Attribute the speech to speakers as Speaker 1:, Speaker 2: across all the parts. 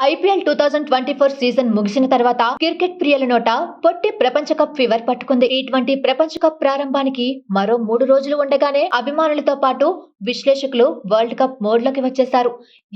Speaker 1: IPL 2024 season ముగిసిన తర్వాత cricket ప్రియుల నోట పొట్టి ప్రపంచ కప్ ఫీవర్ పట్టుకుంది. టీ20 ప్రపంచ కప్ ప్రారంభానికి మరో 3 రోజులు ఉండగానే అభిమానులతో పాటు విశ్లేషకులు వరల్డ్ కప్ మోడ్లోకి వచ్చేశారు.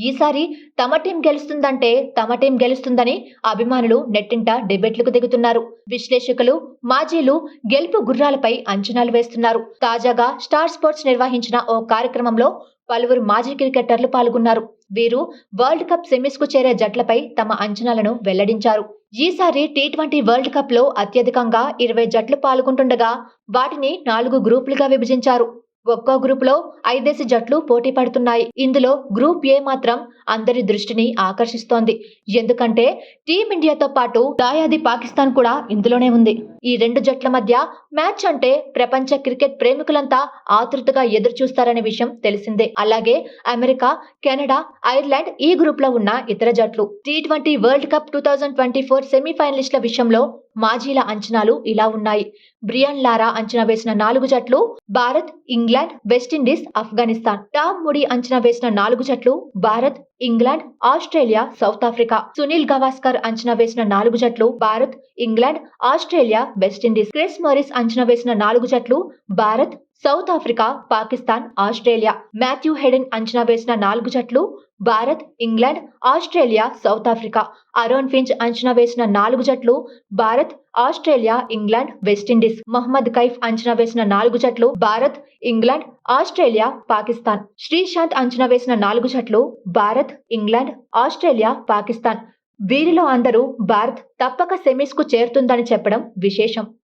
Speaker 1: ఈసారి తమ టీం గెలుస్తుందంటే తమ టీం గెలుస్తుందని అభిమానులు నెట్టింట డిబేట్లకు దిగుతున్నారు. విశ్లేషకులు, మాజీలు గెలుపు గుర్రాలపై అంచనాలు వేస్తున్నారు. తాజాగా స్టార్ స్పోర్ట్స్ నిర్వహించిన ఓ కార్యక్రమంలో పలువురు మాజీ క్రికెటర్లు పాల్గొన్నారు. వీరు వరల్డ్ కప్ సెమీస్ కు చేరే జట్లపై తమ అంచనాలను వెల్లడించారు. ఈసారి టీ20 వరల్డ్ కప్ లో అత్యధికంగా 20 జట్లు పాల్గొంటుండగా వాటిని 4 గ్రూపులుగా విభజించారు. ఒక్కో గ్రూపులో 5 జట్లు పోటీ పడుతున్నాయి. ఇందులో గ్రూప్ ఏ మాత్రం అందరి దృష్టిని ఆకర్షిస్తోంది. ఎందుకంటే టీమిండియాతో పాటు దాయాది పాకిస్తాన్ కూడా ఇందులోనే ఉంది. ఈ 2 జట్ల మధ్య మ్యాచ్ అంటే ప్రపంచ క్రికెట్ ప్రేమికులంతా ఆతృతగా ఎదురు చూస్తారనే విషయం తెలిసిందే. అలాగే అమెరికా, కెనడా, ఐర్లాండ్ ఈ గ్రూప్ లో ఉన్న ఇతర జట్లు. టీ20 వరల్డ్ కప్ 2024 సెమీఫైనలిస్టుల విషయంలో మాజీల అంచనాలు ఇలా ఉన్నాయి. బ్రియాన్ లారా అంచనా వేసిన 4 జట్లు Bharat, England, West Indies, Afghanistan. Tom Moody అంచనా వేసిన 4 జట్లు Bharat, England, Australia, South Africa. Sunil Gavaskar అంచనా వేసిన 4 జట్లు Bharat, England, Australia, West Indies. Chris Morris అంచనా వేసిన 4 జట్లు Bharat, South Africa, Pakistan, Australia. Matthew Hayden అంచనా వేసిన 4 జట్లు Bharat, England, Australia, South Africa. Aaron Finch అంచనా వేసిన 4 జట్లు Bharat, Australia, England, West Indies. Mohammad Kaif అంచనా వేసిన 4 జట్లు భారత్, ఇంగ్లాండ్, ఆస్ట్రేలియా, పాకిస్తాన్. శ్రీశాంత్ అంచనా వేసిన 4 జట్లు భారత్, ఇంగ్లాండ్, ఆస్ట్రేలియా, పాకిస్తాన్. వీరిలో అందరూ భారత్ తప్పక సెమీస్ కు చేరుతుందని చెప్పడం విశేషం.